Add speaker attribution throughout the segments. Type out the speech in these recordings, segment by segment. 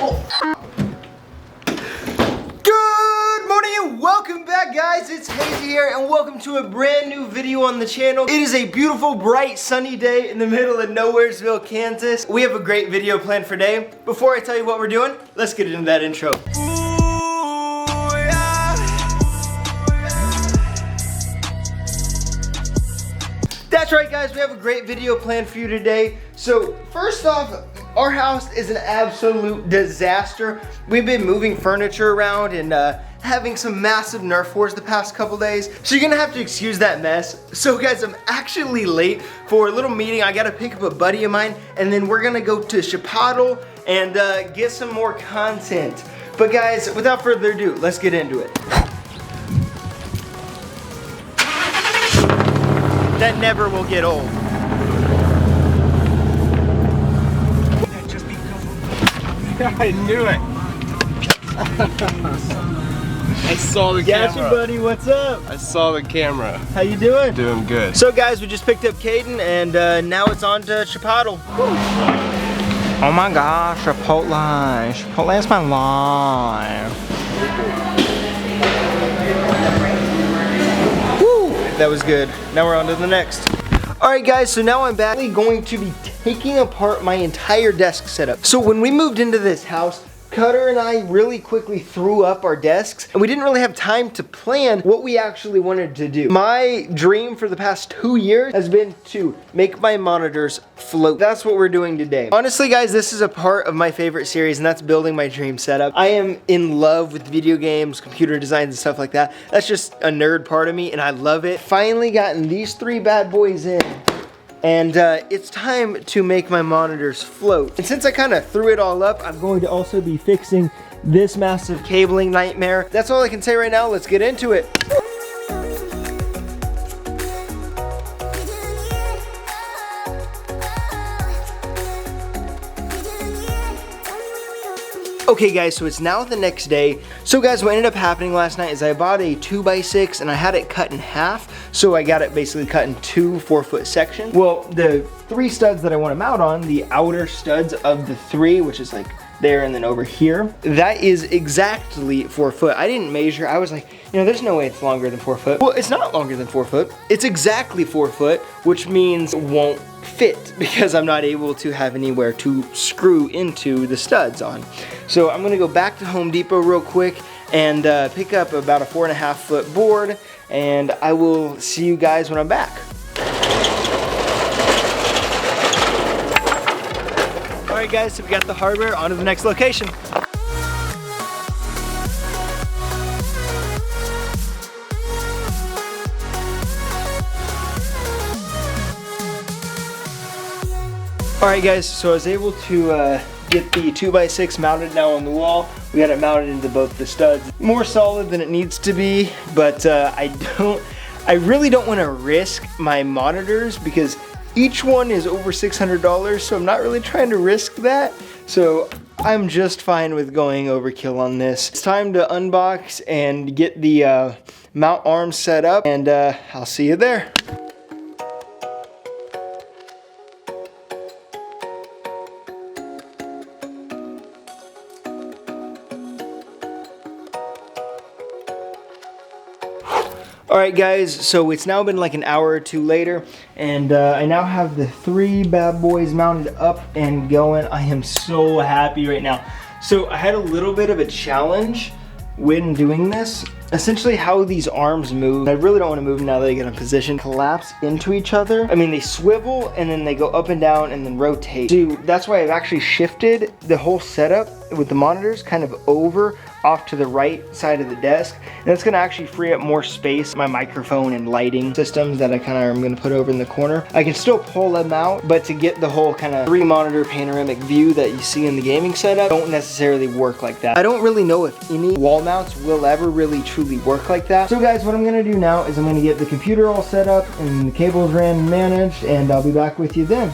Speaker 1: Good morning and welcome back, guys. It's Hazy here and welcome to a brand new video on the channel. It is a beautiful, bright, sunny day in the middle of Nowheresville, Kansas. We have a great video planned for today. Before I tell you what we're doing, let's get into that intro. That's right, guys, we have a great video planned for you today. So first off, our house is an absolute disaster. We've been moving furniture around and having some massive Nerf wars the past couple days. So you're gonna have to excuse that mess. So guys, I'm actually late for a little meeting. I gotta pick up a buddy of mine and then we're gonna go to Chipotle and get some more content. But guys, without further ado, let's get into it. That never will get old.
Speaker 2: I knew it. I saw the camera.
Speaker 1: Gotcha, buddy. What's up?
Speaker 2: I saw the camera.
Speaker 1: How you doing?
Speaker 2: Doing good.
Speaker 1: So guys, we just picked up Caden and now it's on to Chipotle. Oh my gosh, Chipotle. Chipotle is my life. That was good. Now we're on to the next. Alright guys, so now I'm back going to be taking apart my entire desk setup. So when we moved into this house, Cutter and I really quickly threw up our desks and we didn't really have time to plan what we actually wanted to do. My dream for the past 2 years has been to make my monitors float. That's what we're doing today. Honestly guys, this is a part of my favorite series and that's building my dream setup. I am in love with video games, computer designs and stuff like that. That's just a nerd part of me and I love it. Finally gotten these 3 bad boys in. And it's time to make my monitors float. And since I kind of threw it all up, I'm going to also be fixing this massive cabling nightmare. That's all I can say right now. Let's get into it. Okay guys, so it's now the next day. So guys, what ended up happening last night is I bought a 2x6 and I had it cut in half. So I got it basically cut in 2 4-foot sections. Well, the 3 studs that I want to mount on, the outer studs of the 3, which is like there and then over here, that is exactly 4 foot. I didn't measure. I was like, you know, there's no way it's longer than 4 foot. Well, it's not longer than 4 foot. It's exactly 4 foot, which means it won't fit because I'm not able to have anywhere to screw into the studs on. So I'm gonna go back to Home Depot real quick and pick up about a 4.5 foot board and I will see you guys when I'm back. All right guys, so we got the hardware, on to the next location. Alright guys, so I was able to get the 2x6 mounted now on the wall. We got it mounted into both the studs. More solid than it needs to be, but I really don't want to risk my monitors because each one is over $600, so I'm not really trying to risk that. So I'm just fine with going overkill on this. It's time to unbox and get the mount arms set up, and I'll see you there. Alright guys, so it's now been like an hour or 2 later and I now have the 3 bad boys mounted up and going. I am so happy right now. So I had a little bit of a challenge when doing this. Essentially how these arms move, I really don't want to move now that they get in position, collapse into each other. I mean, they swivel and then they go up and down and then rotate. So that's why I've actually shifted the whole setup with the monitors kind of over off to the right side of the desk, and it's gonna actually free up more space. My microphone and lighting systems that I kind of am gonna put over in the corner, I can still pull them out, but to get the whole kind of 3 monitor panoramic view that you see in the gaming setup don't necessarily work like that. I don't really know if any wall mounts will ever really truly work like that. So guys, what I'm gonna do now is I'm gonna get the computer all set up and the cables ran and managed, and I'll be back with you then.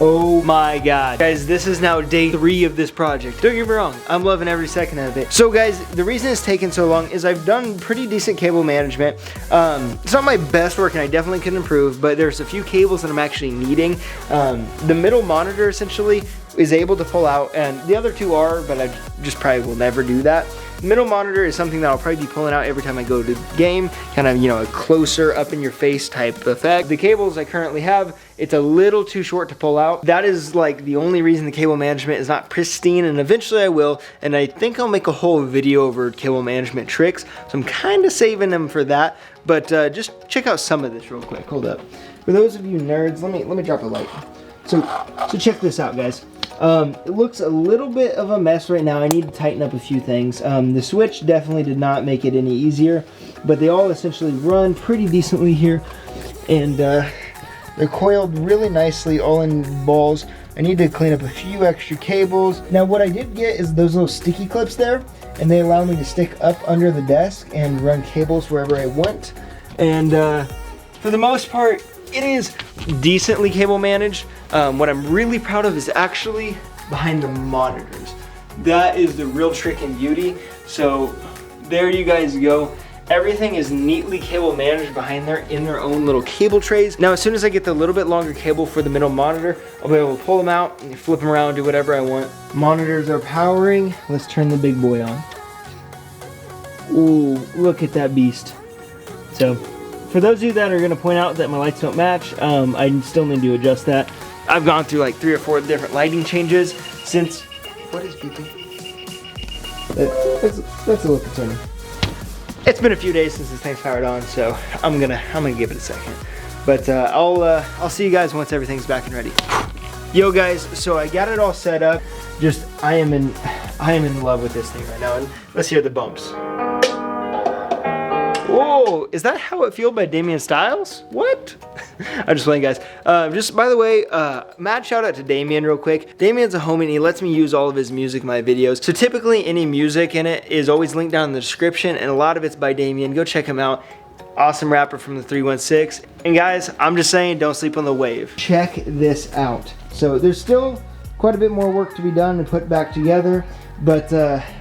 Speaker 1: Oh my god. Guys, this is now day 3 of this project. Don't get me wrong, I'm loving every second of it. So guys, the reason it's taken so long is I've done pretty decent cable management. It's not my best work and I definitely could improve, but there's a few cables that I'm actually needing. The middle monitor essentially is able to pull out, and the other two are, but I just probably will never do that. The middle monitor is something that I'll probably be pulling out every time I go to the game, kind of, you know, a closer up in your face type effect. The cables I currently have, it's a little too short to pull out. That is like the only reason the cable management is not pristine, and eventually I will, and I think I'll make a whole video over cable management tricks, so I'm kind of saving them for that. But just check out some of this real quick. Hold up. For those of you nerds, let me drop a light. So check this out, guys. It looks a little bit of a mess right now. I need to tighten up a few things. The switch definitely did not make it any easier, but they all essentially run pretty decently here, and they're coiled really nicely, all in balls. I need to clean up a few extra cables. Now what I did get is those little sticky clips there, and they allow me to stick up under the desk and run cables wherever I want. And for the most part, it is decently cable managed. What I'm really proud of is actually behind the monitors. That is the real trick and beauty. So there you guys go. Everything is neatly cable managed behind there in their own little cable trays. Now, as soon as I get the little bit longer cable for the middle monitor, I'll be able to pull them out and flip them around, do whatever I want. Monitors are powering. Let's turn the big boy on. Ooh, look at that beast. So, for those of you that are going to point out that my lights don't match, I still need to adjust that. I've gone through like 3 or 4 different lighting changes since... What is beeping? That's a little concerning. It's been a few days since this thing's powered on, so I'm gonna give it a second. But I'll see you guys once everything's back and ready. Yo guys, so I got it all set up. Just I am in love with this thing right now, and let's hear the bumps. Whoa, is that How It Feel by Damien Styles? What? I'm just playing, guys. Just by the way, mad shout out to Damien real quick. Damien's a homie and he lets me use all of his music in my videos. So typically any music in it is always linked down in the description, and a lot of it's by Damien. Go check him out. Awesome rapper from the 316. And guys, I'm just saying, don't sleep on the wave. Check this out. So there's still quite a bit more work to be done and put back together, but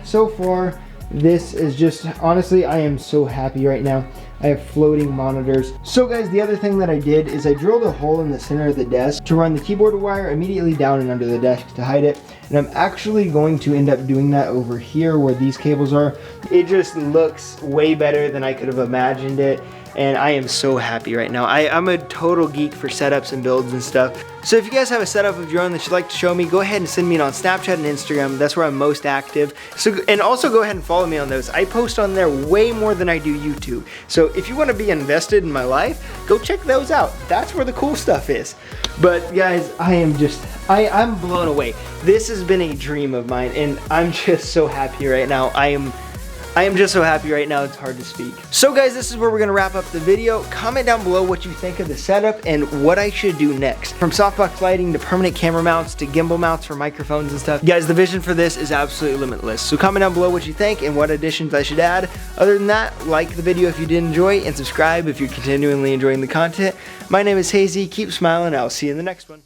Speaker 1: so far, this is just, honestly, I am so happy right now. I have floating monitors. So guys, the other thing that I did is I drilled a hole in the center of the desk to run the keyboard wire immediately down and under the desk to hide it. And I'm actually going to end up doing that over here where these cables are. It just looks way better than I could have imagined it. And I am so happy right now. I'm a total geek for setups and builds and stuff. So if you guys have a setup of your own that you'd like to show me, go ahead and send me it on Snapchat and Instagram. That's where I'm most active. So, and also go ahead and follow me on those. I post on there way more than I do YouTube. So if you want to be invested in my life, go check those out. That's where the cool stuff is. But guys, I'm blown away. This has been a dream of mine, and I'm just so happy right now. I am just so happy right now, it's hard to speak. So guys, this is where we're gonna wrap up the video. Comment down below what you think of the setup and what I should do next. From softbox lighting to permanent camera mounts to gimbal mounts for microphones and stuff. Guys, the vision for this is absolutely limitless. So comment down below what you think and what additions I should add. Other than that, like the video if you did enjoy, and subscribe if you're continually enjoying the content. My name is Hazy, keep smiling, I'll see you in the next one.